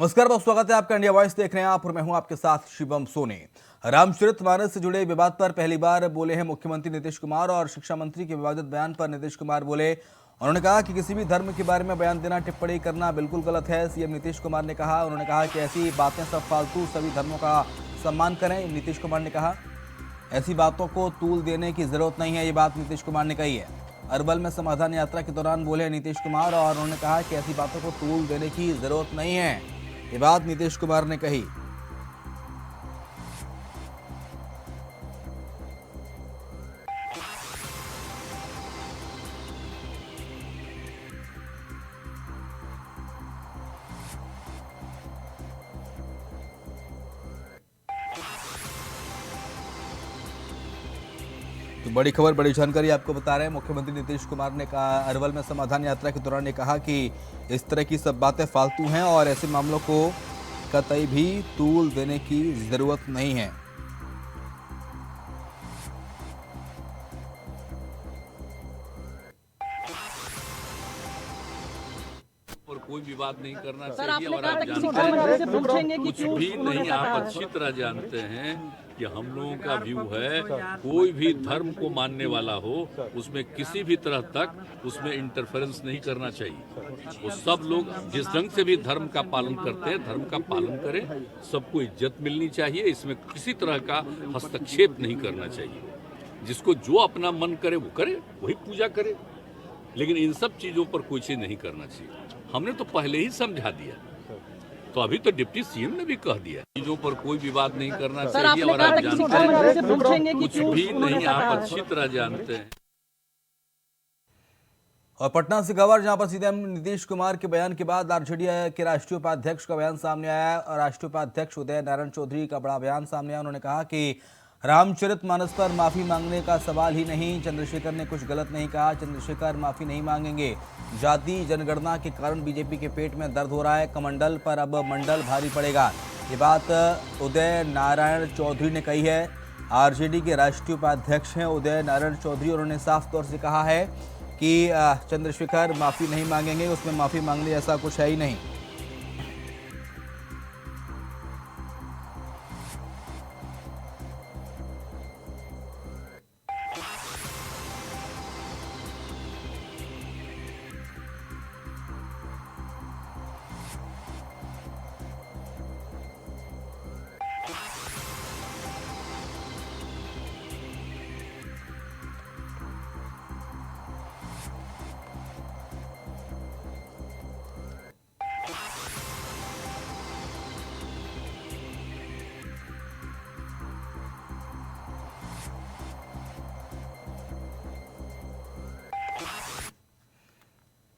नमस्कार बहुत स्वागत है आपका इंडिया वॉइस देख रहे हैं आप और मैं हूं आपके साथ शिवम सोनी। रामचरितमानस से जुड़े विवाद पर पहली बार बोले हैं मुख्यमंत्री नीतीश कुमार और शिक्षा मंत्री के विवादित बयान पर नीतीश कुमार बोले। उन्होंने कहा कि किसी भी धर्म के बारे में बयान देना, टिप्पणी करना बिल्कुल गलत है। सीएम नीतीश कुमार ने कहा। उन्होंने कहा कि ऐसी बातें सब फालतू, सभी धर्मों का सम्मान करें। नीतीश कुमार ने कहा ऐसी बातों को तूल देने की जरूरत नहीं है। ये बात नीतीश कुमार ने कही है। अरवल में समाधान यात्रा के दौरान बोले नीतीश कुमार और उन्होंने कहा कि ऐसी बातों को तूल देने की जरूरत नहीं है। ये बात नीतीश कुमार ने कही। तो बड़ी खबर, बड़ी जानकारी आपको बता रहे हैं। मुख्यमंत्री नीतीश कुमार ने कहा, अरवल में समाधान यात्रा के दौरान ने कहा कि इस तरह की सब बातें फालतू हैं और ऐसे मामलों को कतई भी तूल देने की जरूरत नहीं है। और कोई विवाद नहीं करना चाहिए। और आप जानते हैं कुछ भी नहीं, आप अच्छी तरह जानते हैं कि हम लोगों का व्यू है कोई भी धर्म को मानने वाला हो उसमें किसी भी तरह तक उसमें इंटरफेरेंस नहीं करना चाहिए। वो सब लोग जिस ढंग से भी धर्म का पालन करते हैं धर्म का पालन करें, सबको इज्जत मिलनी चाहिए। इसमें किसी तरह का हस्तक्षेप नहीं करना चाहिए। जिसको जो अपना मन करे वो करे, वही पूजा करे, लेकिन इन सब चीजों पर कोई चीज नहीं करना चाहिए। हमने तो पहले ही समझा दिया, तो अभी तो डिप्टी सीएम ने भी कह दिया चीजों पर कोई विवाद नहीं करना चाहिए। और आप जानते हैं कुछ भी नहीं, आप अच्छी तरह जानते हैं। और पटना से खबर, जहां पर सीएम नीतीश कुमार के बयान के बाद आरजेडी के राष्ट्रीय उपाध्यक्ष का बयान सामने आया और राष्ट्रीय उपाध्यक्ष उदय नारायण चौधरी का बड़ा बयान सामने आया। उन्होंने कहा कि रामचरितमानस पर माफी मांगने का सवाल ही नहीं। चंद्रशेखर ने कुछ गलत नहीं कहा। चंद्रशेखर माफी नहीं मांगेंगे। जाति जनगणना के कारण बीजेपी के पेट में दर्द हो रहा है। कमंडल पर अब मंडल भारी पड़ेगा। ये बात उदय नारायण चौधरी ने कही है। आरजेडी के राष्ट्रीय उपाध्यक्ष हैं उदय नारायण चौधरी। उन्होंने साफ तौर से कहा है कि चंद्रशेखर माफी नहीं मांगेंगे। उसमें माफी मांगने ऐसा कुछ है ही नहीं।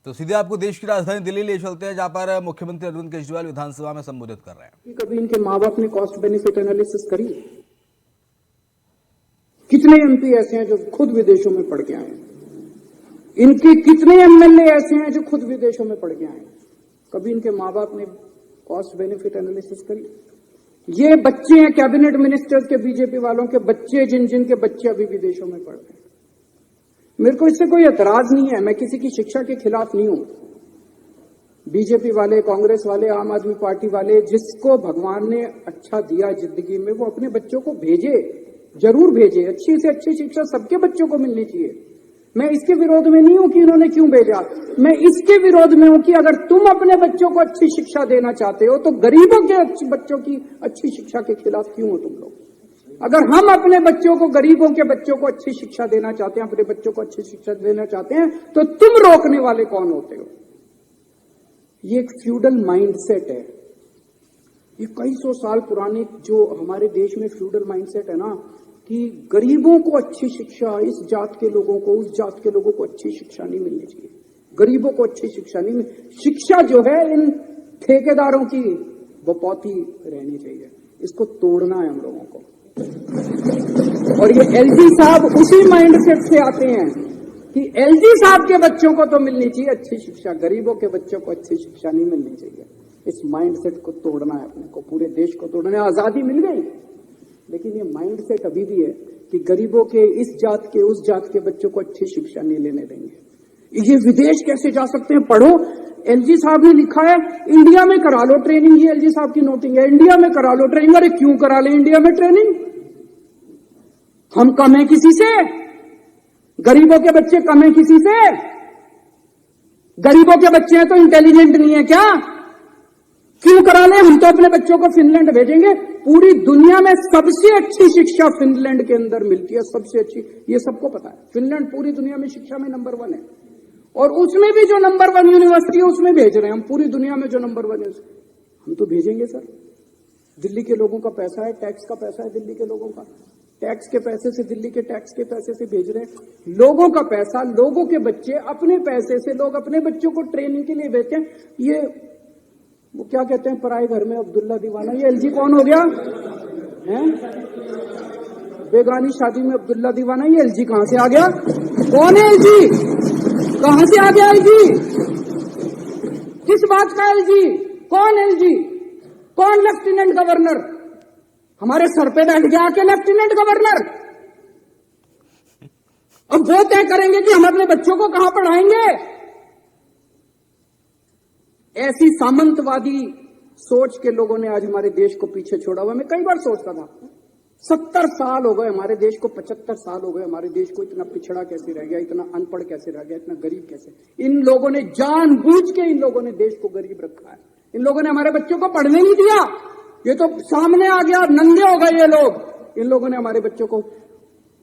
तो सीधे आपको देश की राजधानी दिल्ली ले चलते हैं, जहां पर मुख्यमंत्री अरविंद केजरीवाल विधानसभा में संबोधित कर रहे हैं। कभी इनके माँ बाप ने कॉस्ट बेनिफिट एनालिसिस करी? कितने एमपी ऐसे हैं जो खुद विदेशों में पढ़ के आए हैं? इनके कितने एमएलए ऐसे हैं जो खुद विदेशों में पढ़ के आए हैं? कभी इनके माँ बाप ने कॉस्ट बेनिफिट एनालिसिस करी? ये बच्चे हैं कैबिनेट मिनिस्टर्स के, बीजेपी वालों के बच्चे, जिनके बच्चे अभी विदेशों में पढ़ रहे हैं। मेरे को इससे कोई एतराज नहीं है। मैं किसी की शिक्षा के खिलाफ नहीं हूं। बीजेपी वाले, कांग्रेस वाले, आम आदमी पार्टी वाले, जिसको भगवान ने अच्छा दिया जिंदगी में, वो अपने बच्चों को भेजे, जरूर भेजे। अच्छी से अच्छी शिक्षा सबके बच्चों को मिलनी चाहिए। मैं इसके विरोध में नहीं हूं कि इन्होंने क्यों भेजा। मैं इसके विरोध में हूं कि अगर तुम अपने बच्चों को अच्छी शिक्षा देना चाहते हो तो गरीबों के बच्चों की अच्छी शिक्षा के खिलाफ क्यों हो तुम लोग? अगर हम अपने बच्चों को, गरीबों के बच्चों को अच्छी शिक्षा देना चाहते हैं, अपने बच्चों को अच्छी शिक्षा देना चाहते हैं, तो तुम रोकने वाले कौन होते हो? ये एक फ्यूडल माइंडसेट है। ये कई सौ साल पुरानी जो हमारे देश में फ्यूडल माइंडसेट है ना, कि गरीबों को अच्छी शिक्षा, इस जात के लोगों को, उस जात के लोगों को अच्छी शिक्षा नहीं मिलनी चाहिए। गरीबों को अच्छी शिक्षा नहीं मिल, शिक्षा जो है इन ठेकेदारों की बपौती रहनी चाहिए। इसको तोड़ना है हम लोगों को। और ये एलजी साहब उसी माइंडसेट से आते हैं कि एलजी साहब के बच्चों को तो मिलनी चाहिए अच्छी शिक्षा, गरीबों के बच्चों को अच्छी शिक्षा नहीं मिलनी चाहिए। इस माइंडसेट को तोड़ना है अपने को, पूरे देश को तोड़ना है। आजादी मिल गई, लेकिन ये माइंडसेट अभी भी है कि गरीबों के, इस जात के, उस जात के बच्चों को अच्छी शिक्षा नहीं लेने देंगे। ये विदेश कैसे जा सकते हैं? पढ़ो, एलजी साहब ने लिखा है इंडिया में करा लो ट्रेनिंग, ये एलजी साहब की नोटिंग है, इंडिया में करा लो ट्रेनिंग। अरे क्यों करा ले इंडिया में ट्रेनिंग? हम कम है किसी से? गरीबों के बच्चे कम है किसी से? गरीबों के बच्चे हैं तो इंटेलिजेंट नहीं है क्या? क्यों करा ले? हम तो अपने बच्चों को फिनलैंड भेजेंगे। पूरी दुनिया में सबसे अच्छी शिक्षा फिनलैंड के अंदर मिलती है, सबसे अच्छी, ये सबको पता है। फिनलैंड पूरी दुनिया में शिक्षा में नंबर 1 है, और उसमें भी जो नंबर 1 यूनिवर्सिटी है उसमें भेज रहे हैं हम। पूरी दुनिया में जो नंबर 1 है हम तो भेजेंगे सर। दिल्ली के लोगों का पैसा है, टैक्स का पैसा है दिल्ली के लोगों का, टैक्स के पैसे से, दिल्ली के टैक्स के पैसे से भेज रहे हैं। लोगों का पैसा, लोगों के बच्चे, अपने पैसे से लोग अपने बच्चों को ट्रेनिंग के लिए भेजते हैं। ये वो क्या कहते हैं, पराए घर में अब्दुल्ला दीवाना, ये एलजी कौन हो गया है? बेगानी शादी में अब्दुल्ला दीवाना, ये एलजी कहां से आ गया? कौन है एलजी? कहां से आ गया एलजी? किस बात का एलजी? कौन एलजी? कौन लेफ्टिनेंट गवर्नर? हमारे सर पे बैठ गया के लेफ्टिनेंट गवर्नर। अब वो तय करेंगे कि हम अपने बच्चों को कहां पढ़ाएंगे। ऐसी सामंतवादी सोच के लोगों ने आज हमारे देश को पीछे छोड़ा हुआ। मैं कई बार सोचता था 70 साल हो गए हमारे देश को, 75 साल हो गए हमारे देश को, इतना पिछड़ा कैसे रह गया, इतना अनपढ़ कैसे रह गया, इतना गरीब कैसे? इन लोगों ने जानबूझ के इन लोगों ने देश को गरीब रखा है। इन लोगों ने हमारे बच्चों को पढ़ने नहीं दिया। ये तो सामने आ गया, नंगे हो गए ये लोग। इन लोगों ने हमारे बच्चों को,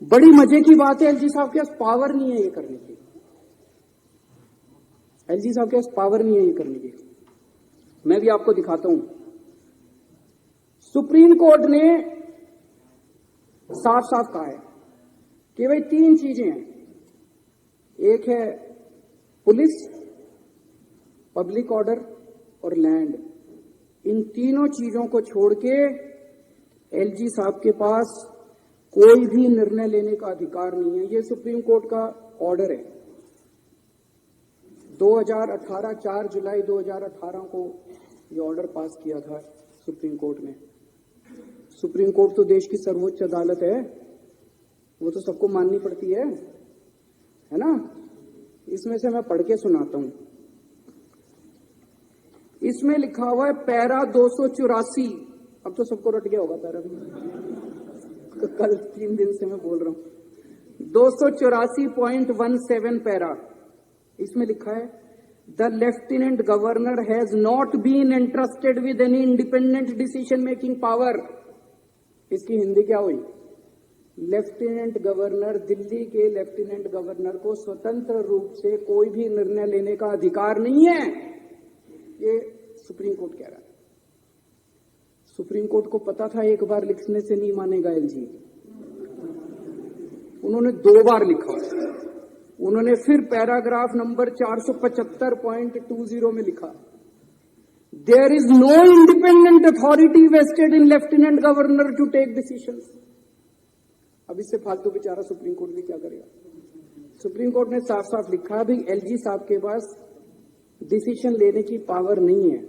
बड़ी मजे की बात है, एलजी साहब के पास पावर नहीं है ये करने की। एलजी साहब के पास पावर नहीं है ये करने की। मैं भी आपको दिखाता हूं। सुप्रीम कोर्ट ने साफ साफ कहा है कि भाई 3 चीजें हैं। एक है पुलिस, पब्लिक ऑर्डर और लैंड। इन तीनों चीजों को छोड़ के एलजी साहब के पास कोई भी निर्णय लेने का अधिकार नहीं है। ये सुप्रीम कोर्ट का ऑर्डर है। 2018 4 जुलाई 2018 को ये ऑर्डर पास किया था सुप्रीम कोर्ट ने। सुप्रीम कोर्ट तो देश की सर्वोच्च अदालत है, वो तो सबको माननी पड़ती है ना। इसमें से मैं पढ़ के सुनाता हूं। इसमें लिखा हुआ है पैरा 284। अब तो सबको रट गया होगा पैरा भी, कल 3 दिन से मैं बोल रहा हूं। 284.17 पैरा, इसमें लिखा है the lieutenant governor has not been entrusted with any independent decision making power. इसकी हिंदी क्या हुई? लेफ्टिनेंट गवर्नर, दिल्ली के लेफ्टिनेंट गवर्नर को स्वतंत्र रूप से कोई भी निर्णय लेने का अधिकार नहीं है। ये सुप्रीम कोर्ट कह रहा है। सुप्रीम कोर्ट को पता था एक बार लिखने से नहीं मानेगा एलजी। उन्होंने 2 बार लिखा। उन्होंने फिर पैराग्राफ नंबर 475.20 में लिखा there is no independent authority vested in lieutenant governor to take decisions. अब इससे फालतू बेचारा सुप्रीम कोर्ट भी क्या करेगा? सुप्रीम कोर्ट ने साफ साफ लिखा भी एलजी साहब के पास डिसीजन लेने की पावर नहीं है।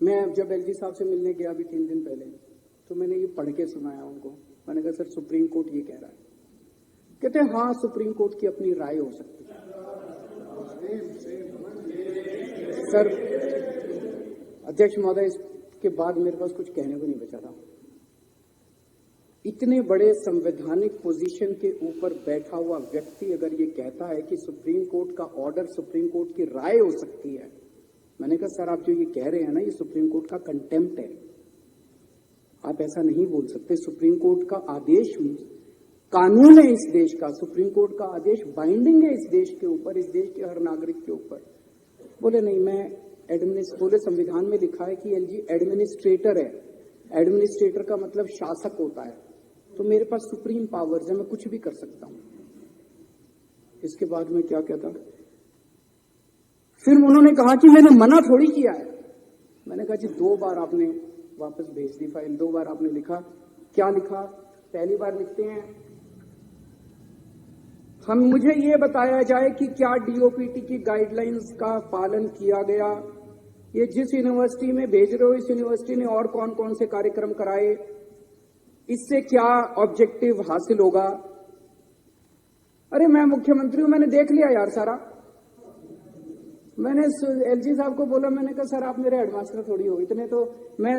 मैं जब एलजी साहब से मिलने गया अभी 3 दिन पहले, तो मैंने ये पढ़ के सुनाया उनको। मैंने कहा सर सुप्रीम कोर्ट ये कह रहा है। कहते हैं हाँ सुप्रीम कोर्ट की अपनी राय हो सकती है। सर अध्यक्ष महोदय, इसके बाद मेरे पास कुछ कहने को नहीं बचा था। इतने बड़े संवैधानिक पोजीशन के ऊपर बैठा हुआ व्यक्ति अगर ये कहता है कि सुप्रीम कोर्ट का ऑर्डर सुप्रीम कोर्ट की राय हो सकती है, मैंने कहा सर आप जो ये कह रहे हैं ना, ये सुप्रीम कोर्ट का कंटेम्प्ट है। आप ऐसा नहीं बोल सकते। सुप्रीम कोर्ट का आदेश कानून है इस देश का। सुप्रीम कोर्ट का आदेश बाइंडिंग है इस देश के ऊपर, इस देश के हर नागरिक के ऊपर। बोले नहीं, मैं बोले संविधान में लिखा है कि एलजी एडमिनिस्ट्रेटर है। एडमिनिस्ट्रेटर का मतलब शासक होता है, तो मेरे पास सुप्रीम पावर्स है, मैं कुछ भी कर सकता हूं। इसके बाद मैं क्या कहता, फिर उन्होंने कहा कि मैंने मना थोड़ी किया है। मैंने कहा जी 2 बार आपने वापस भेज दी फाइल, 2 बार आपने लिखा। क्या लिखा? पहली बार लिखते हैं मुझे ये बताया जाए कि क्या डीओपीटी की गाइडलाइंस का पालन किया गया। ये जिस यूनिवर्सिटी में भेज रहे हो, इस यूनिवर्सिटी ने और कौन कौन से कार्यक्रम कराए, इससे क्या ऑब्जेक्टिव हासिल होगा। अरे मैं मुख्यमंत्री हूं, मैंने देख लिया यार सारा। मैंने एलजी साहब को बोला, मैंने कहा सर आप मेरे हेडमास्टर थोड़ी हो, इतने तो मैं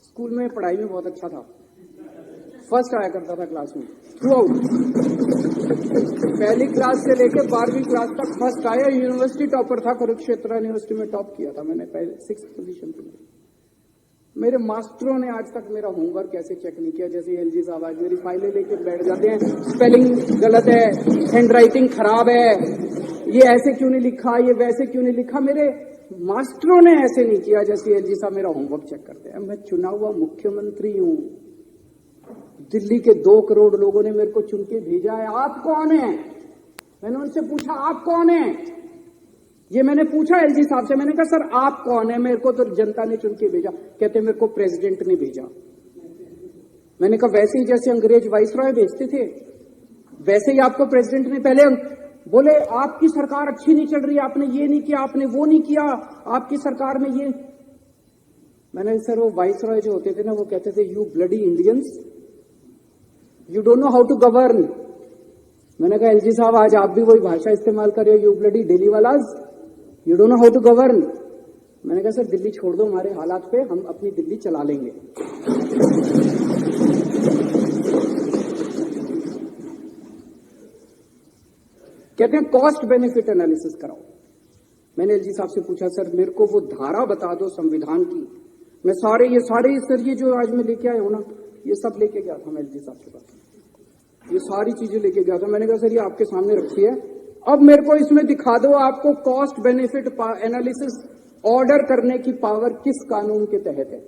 स्कूल में पढ़ाई में बहुत अच्छा था, फर्स्ट आया करता था क्लास में थ्रू आउट, पहली क्लास से लेकर 12वीं क्लास तक फर्स्ट आया, यूनिवर्सिटी टॉपर था, कुरुक्षेत्र यूनिवर्सिटी में टॉप किया था मैंने, पहले 6th पोजीशन पे। मेरे मास्टरों ने आज तक मेरा होमवर्क कैसे चेक नहीं किया, जैसे एलजी साहब आज मेरी फाइलें लेके बैठ जाते हैं, स्पेलिंग गलत है, हैंडराइटिंग खराब है, ये ऐसे क्यों नहीं लिखा, ये वैसे क्यों नहीं लिखा। मेरे मास्टरों ने ऐसे नहीं किया जैसे एलजी साहब मेरा होमवर्क चेक करते हैं। मैं चुना हुआ मुख्यमंत्री हूं, दिल्ली के 2 करोड़ लोगों ने मेरे को चुन के भेजा है। आप कौन है? मैंने उनसे पूछा आप कौन है, ये मैंने पूछा एलजी साहब से, मैंने कहा सर आप कौन है, मेरे को तो जनता ने चुन के भेजा। कहते मेरे को प्रेसिडेंट ने भेजा। मैंने कहा वैसे ही जैसे अंग्रेज वाइसरॉय भेजते थे वैसे ही आपको प्रेसिडेंट ने, पहले बोले आपकी सरकार अच्छी नहीं चल रही, आपने ये नहीं किया, आपने वो नहीं किया, आपकी सरकार में ये। मैंने सर वो वाइसरॉय जो होते थे ना, वो कहते थे you bloody Indians, you don't know how to govern. मैंने कहा एलजी साहब आज आप भी वही भाषा इस्तेमाल कर रहे हो, यू ब्लडी दिल्ली वालाज, you don't know how to govern. मैंने कहा सर दिल्ली छोड़ दो हमारे हालात पे, हम अपनी दिल्ली चला लेंगे। कहते हैं कॉस्ट बेनिफिट एनालिसिस कराओ। मैंने एलजी साहब से पूछा सर मेरे को वो धारा बता दो संविधान की, मैं ये सारे सर ये जो आज मैं लेके आया हूं ना, ये सब लेके गया था मैं एलजी साहब के पास, ये सारी चीजें लेके गया था। मैंने कहा सर ये आपके सामने रखी है, अब मेरे को इसमें दिखा दो आपको कॉस्ट बेनिफिट एनालिसिस ऑर्डर करने की पावर किस कानून के तहत है,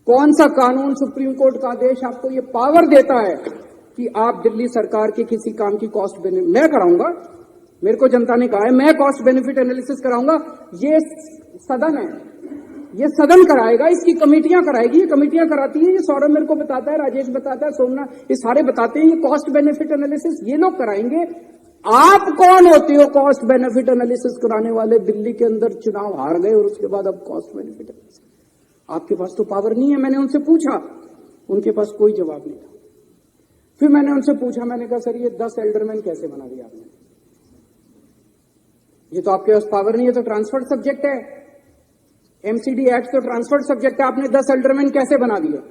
कौन सा कानून सुप्रीम कोर्ट का आदेश आपको ये पावर देता है कि आप दिल्ली सरकार के किसी काम की कॉस्ट बेनिफिट। मैं कराऊंगा, मेरे को जनता ने कहा है मैं कॉस्ट बेनिफिट एनालिसिस कराऊंगा। ये सदन है, ये सदन कराएगा, इसकी कमेटियां कराएगी, ये कमेटियां कराती है, ये सौरभ मेरे को बताता है, राजेश बताता है, सोमनाथ, ये सारे बताते हैं, ये कॉस्ट बेनिफिट एनालिसिस ये लोग कराएंगे। आप कौन होते हो कॉस्ट बेनिफिट एनालिसिस कराने वाले? दिल्ली के अंदर चुनाव हार गए और उसके बाद अब कॉस्ट बेनिफिट एनालिसिस, आपके पास तो पावर नहीं है। मैंने उनसे पूछा, उनके पास कोई जवाब नहीं था। फिर मैंने उनसे पूछा, मैंने कहा सर ये 10 एल्डरमैन कैसे बना दिया आपने? ये तो आपके पास पावर नहीं है, तो ट्रांसफर्ड सब्जेक्ट है, एमसीडी एक्ट तो ट्रांसफर्ड सब्जेक्ट है, आपने 10 एल्डरमैन कैसे बना दिया?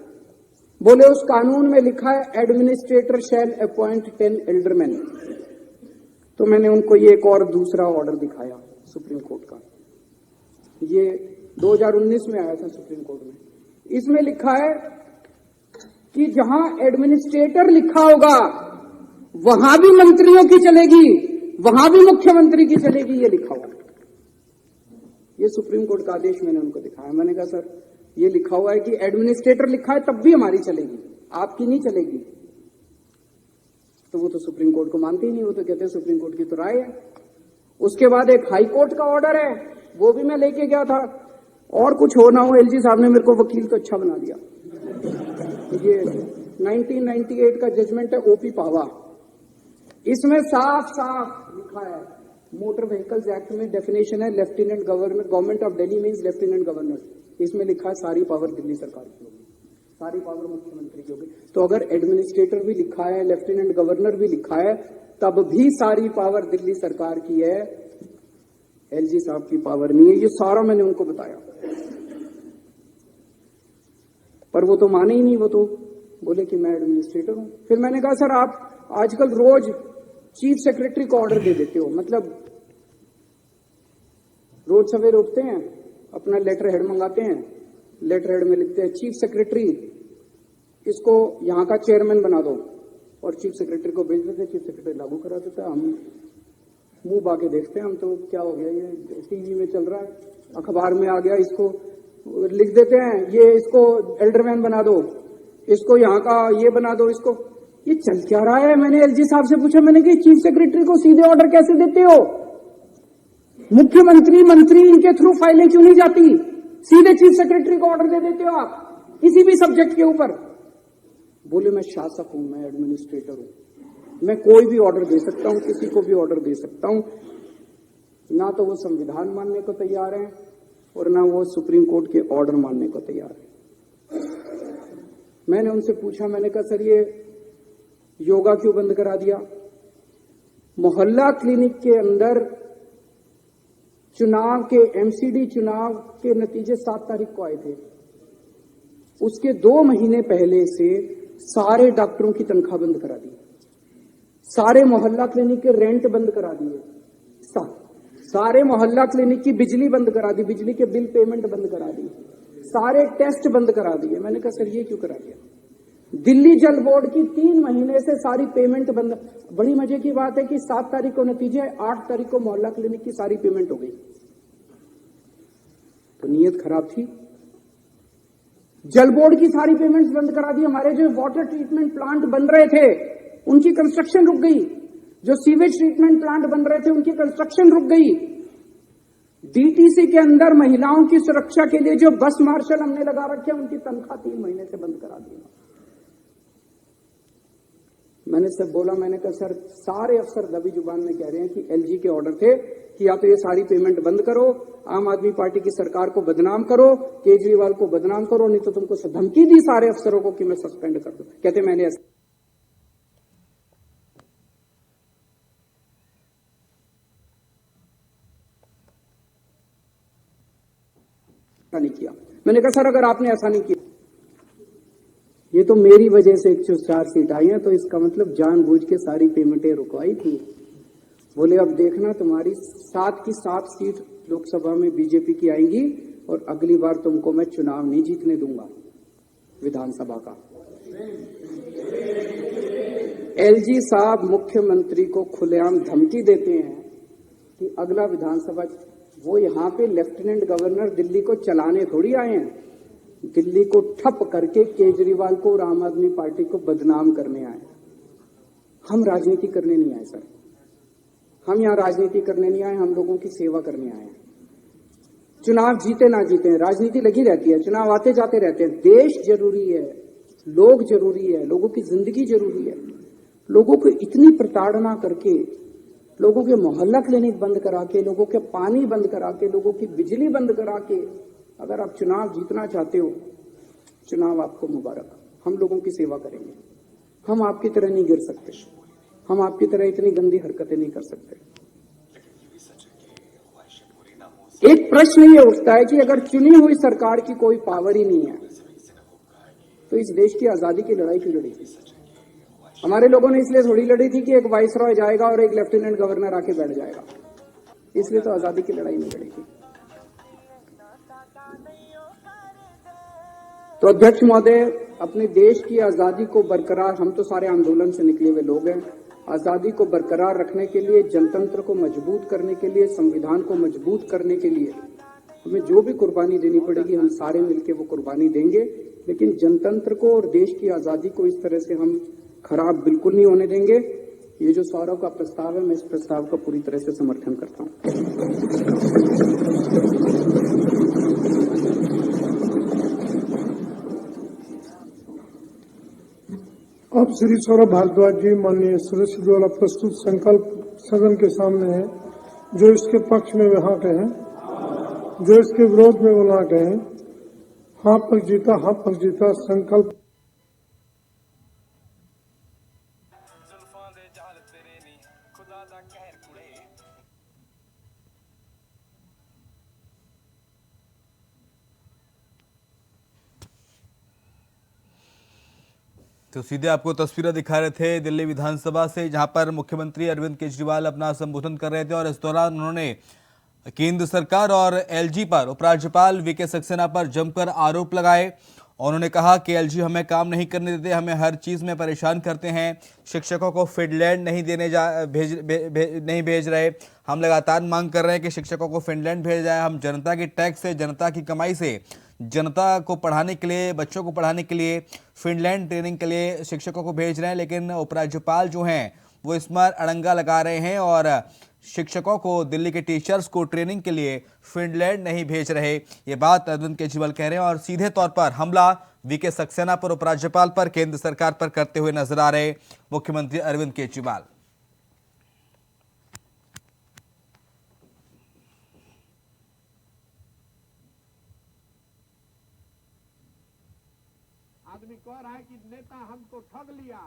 बोले उस कानून में लिखा है एडमिनिस्ट्रेटर शैल अपॉइंट 10 एल्डरमैन। तो मैंने उनको ये एक और दूसरा ऑर्डर दिखाया सुप्रीम कोर्ट का, ये 2019 में आया था सुप्रीम कोर्ट में। इसमें लिखा है कि जहां एडमिनिस्ट्रेटर लिखा होगा वहां भी मंत्रियों की चलेगी, वहां भी मुख्यमंत्री की चलेगी, ये लिखा हुआ। ये सुप्रीम कोर्ट का आदेश मैंने उनको दिखाया। मैंने कहा सर ये लिखा हुआ है कि एडमिनिस्ट्रेटर लिखा है तब भी हमारी चलेगी, आपकी नहीं चलेगी। तो वो तो सुप्रीम कोर्ट को मानते ही नहीं, वो तो कहते हैं सुप्रीम कोर्ट की तो राय है। उसके बाद एक हाई कोर्ट का ऑर्डर है, वो भी मैं लेके गया था। और कुछ हो ना हो, एलजी साहब ने मेरे को वकील तो अच्छा बना दिया। ये 1998 का जजमेंट है ओपी पावा, इसमें साफ साफ लिखा है, मोटर व्हीकल्स एक्ट में डेफिनेशन है lieutenant governor, government of Delhi means lieutenant governor. इसमें लिखा है सारी पावर दिल्ली सरकार की होगी, सारी पावर मुख्यमंत्री की होगी। तो अगर एडमिनिस्ट्रेटर भी लिखा है, लेफ्टिनेंट गवर्नर भी लिखा है, तब भी सारी पावर दिल्ली सरकार की है, एलजी साहब की पावर नहीं है। ये सारा मैंने उनको बताया, पर वो तो माने ही नहीं, वो तो बोले कि मैं एडमिनिस्ट्रेटर हूं। फिर मैंने कहा सर आप आजकल रोज चीफ सेक्रेटरी को ऑर्डर दे देते हो, मतलब रोज सवेरे उठते हैं, अपना लेटर हेड मंगाते हैं, लेटर हेड में लिखते हैं चीफ सेक्रेटरी इसको यहां का चेयरमैन बना दो, और चीफ सेक्रेटरी को भेज देते, चीफ सेक्रेटरी लागू करा देता है। हम मुंह बाके देखते हैं, हम तो क्या हो गया, ये टीवी में चल रहा है, अखबार में आ गया, इसको लिख देते हैं, ये इसको एल्डरमैन बना दो, इसको यहाँ का ये बना दो, इसको। ये चल क्या रहा है? मैंने एलजी साहब से पूछा, मैंने कि चीफ सेक्रेटरी को सीधे ऑर्डर कैसे देते हो? मुख्यमंत्री मंत्री इनके थ्रू फाइलें क्यों नहीं जाती? सीधे चीफ सेक्रेटरी को ऑर्डर दे देते हो आप किसी भी सब्जेक्ट के ऊपर। बोले मैं शासक हूं, मैं एडमिनिस्ट्रेटर हूं, मैं कोई भी ऑर्डर दे सकता हूं, किसी को भी ऑर्डर दे सकता हूं। ना तो वो संविधान मानने को तैयार है और ना वो सुप्रीम कोर्ट के ऑर्डर मानने को तैयार है। मैंने उनसे पूछा, मैंने कहा सर ये योगा क्यों बंद करा दिया? मोहल्ला क्लिनिक के अंदर चुनाव के एमसीडी चुनाव के नतीजे 7 तारीख को आए थे। उसके 2 महीने पहले से सारे डॉक्टरों की तनख्वाह बंद करा दी, सारे मोहल्ला क्लिनिक के रेंट बंद करा दिए, सारे मोहल्ला क्लिनिक की बिजली बंद करा दी, बिजली के बिल पेमेंट बंद करा दी, सारे टेस्ट बंद करा दिए। मैंने कहा सर ये क्यों करा दिया? दिल्ली जल बोर्ड की 3 महीने से सारी पेमेंट बंद। बड़ी मजे की बात है कि 7 तारीख को नतीजे, 8 तारीख को मोहल्ला क्लिनिक की सारी पेमेंट हो गई। तो नीयत खराब थी। जल बोर्ड की सारी पेमेंट्स बंद करा दी। हमारे जो वाटर ट्रीटमेंट प्लांट बन रहे थे उनकी कंस्ट्रक्शन रुक गई, जो सीवेज ट्रीटमेंट प्लांट बन रहे थे उनकी कंस्ट्रक्शन रुक गई। डीटीसी के अंदर महिलाओं की सुरक्षा के लिए जो बस मार्शल हमने लगा रखे हैं उनकी तनख्वाह 3 महीने से बंद करा दी। मैंने सब बोला, मैंने कहा सर सारे अफसर दबी जुबान में कह रहे हैं कि एलजी के ऑर्डर थे कि या तो ये सारी पेमेंट बंद करो, आम आदमी पार्टी की सरकार को बदनाम करो, केजरीवाल को बदनाम करो, नहीं तो तुमको धमकी दी सारे अफसरों को कि मैं सस्पेंड कर दूं। कहते मैंने ऐसा नहीं किया। मैंने कहा सर अगर आपने ऐसा नहीं किया, ये तो मेरी वजह से 104 सीट आई है, तो इसका मतलब जानबूझ के सारी पेमेंटें रुकवाई थी। बोले अब देखना तुम्हारी 7 की 7 सीट लोकसभा में बीजेपी की आएंगी और अगली बार तुमको मैं चुनाव नहीं जीतने दूंगा विधानसभा का। एलजी साहब मुख्यमंत्री को खुलेआम धमकी देते हैं कि अगला विधानसभा, वो यहां पे लेफ्टिनेंट गवर्नर दिल्ली को चलाने थोड़ी आए हैं, दिल्ली को ठप करके केजरीवाल को और आम आदमी पार्टी को बदनाम करने आए। हम राजनीति करने नहीं आए सर, हम यहां राजनीति करने नहीं आए, हम लोगों की सेवा करने आए हैं। चुनाव जीते ना जीते राजनीति लगी रहती है, चुनाव आते जाते रहते हैं। देश जरूरी है, लोग जरूरी है, लोगों की जिंदगी जरूरी है। लोगों को इतनी प्रताड़ना करके, लोगों के मोहल्ला क्लिनिक बंद करा के, लोगों के पानी बंद करा के, लोगों की बिजली बंद करा के अगर आप चुनाव जीतना चाहते हो, चुनाव आपको मुबारक। हम लोगों की सेवा करेंगे, हम आपकी तरह नहीं गिर सकते, हम आपकी तरह इतनी गंदी हरकतें नहीं कर सकते। एक प्रश्न ये उठता है कि अगर चुनी हुई सरकार की कोई पावर ही नहीं है तो इस देश की आजादी की लड़ाई क्यों लड़ी थी? हमारे लोगों ने इसलिए थोड़ी लड़ी थी कि एक वाइसरॉय जाएगा और एक लेफ्टिनेंट गवर्नर आके बैठ जाएगा, इसलिए तो आजादी की लड़ाई नहीं लड़ी थी। तो अध्यक्ष महोदय, अपने देश की आजादी को बरकरार, हम तो सारे आंदोलन से निकले हुए लोग हैं, आजादी को बरकरार रखने के लिए, जनतंत्र को मजबूत करने के लिए, संविधान को मजबूत करने के लिए हमें जो भी कुर्बानी देनी पड़ेगी हम सारे मिलकर वो कुर्बानी देंगे। लेकिन जनतंत्र को और देश की आजादी को इस तरह से हम खराब बिल्कुल नहीं होने देंगे। ये जो सौरव का प्रस्ताव है, मैं इस प्रस्ताव का पूरी तरह से समर्थन करता हूं। अब श्री सौरभ भारद्वाज जी माननीय सदस्य द्वारा प्रस्तुत संकल्प सदन के सामने है। जो इसके पक्ष में वे हाँ कहें, जो इसके विरोध में वो ना कहें। हाँ पक्ष जीता, हाँ पक्ष जीता। संकल्प। तो सीधे आपको तस्वीरें दिखा रहे थे दिल्ली विधानसभा से, जहां पर मुख्यमंत्री अरविंद केजरीवाल अपना संबोधन कर रहे थे और इस दौरान उन्होंने केंद्र सरकार और एलजी पर, उपराज्यपाल वीके सक्सेना पर जमकर आरोप लगाए। उन्होंने कहा कि एलजी हमें काम नहीं करने देते, हमें हर चीज में परेशान करते हैं, शिक्षकों को फिनलैंड नहीं नहीं भेज रहे। हम लगातार मांग कर रहे हैं कि शिक्षकों को फिनलैंड भेजा जाए। हम जनता की टैक्स से, जनता की कमाई से जनता को पढ़ाने के लिए, बच्चों को पढ़ाने के लिए फिनलैंड ट्रेनिंग के लिए शिक्षकों को भेज रहे हैं, लेकिन उपराज्यपाल जो हैं वो इस पर अड़ंगा लगा रहे हैं और शिक्षकों को, दिल्ली के टीचर्स को ट्रेनिंग के लिए फिनलैंड नहीं भेज रहे। ये बात अरविंद केजरीवाल कह रहे हैं और सीधे तौर पर हमला वीके सक्सेना पर, उपराज्यपाल पर, केंद्र सरकार पर करते हुए नजर आ रहे मुख्यमंत्री अरविंद केजरीवाल। आदमी कह रहा है कि नेता हमको ठग लिया,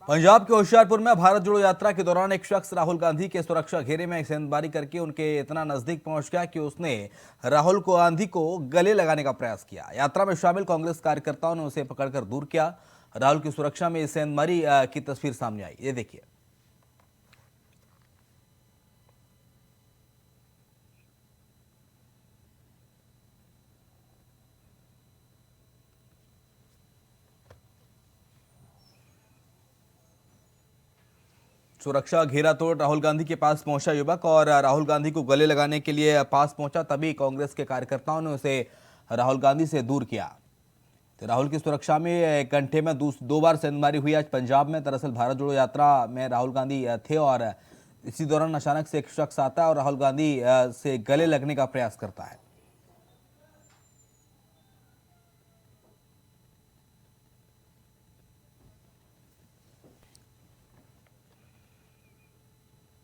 पंजाब के होशियारपुर में भारत जोड़ो यात्रा के दौरान एक शख्स राहुल गांधी के सुरक्षा घेरे में सेंधमारी करके उनके इतना नजदीक पहुंच गया कि उसने राहुल गांधी को गले लगाने का प्रयास किया। यात्रा में शामिल कांग्रेस कार्यकर्ताओं ने उसे पकड़कर दूर किया। राहुल की सुरक्षा में सेंधमारी की तस्वीर सामने आई, ये देखिए। सुरक्षा घेरा तोड़ राहुल गांधी के पास पहुंचा युवक और राहुल गांधी को गले लगाने के लिए पास पहुंचा। तभी कांग्रेस के कार्यकर्ताओं ने उसे राहुल गांधी से दूर किया। तो राहुल की सुरक्षा में एक घंटे में दो बार सेंधमारी हुई आज पंजाब में। दरअसल भारत जोड़ो यात्रा में राहुल गांधी थे और इसी दौरान अचानक से एक शख्स आता है और राहुल गांधी से गले लगने का प्रयास करता है।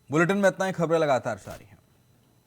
बुलेटिन में इतना ही, खबरें लगातार जारी।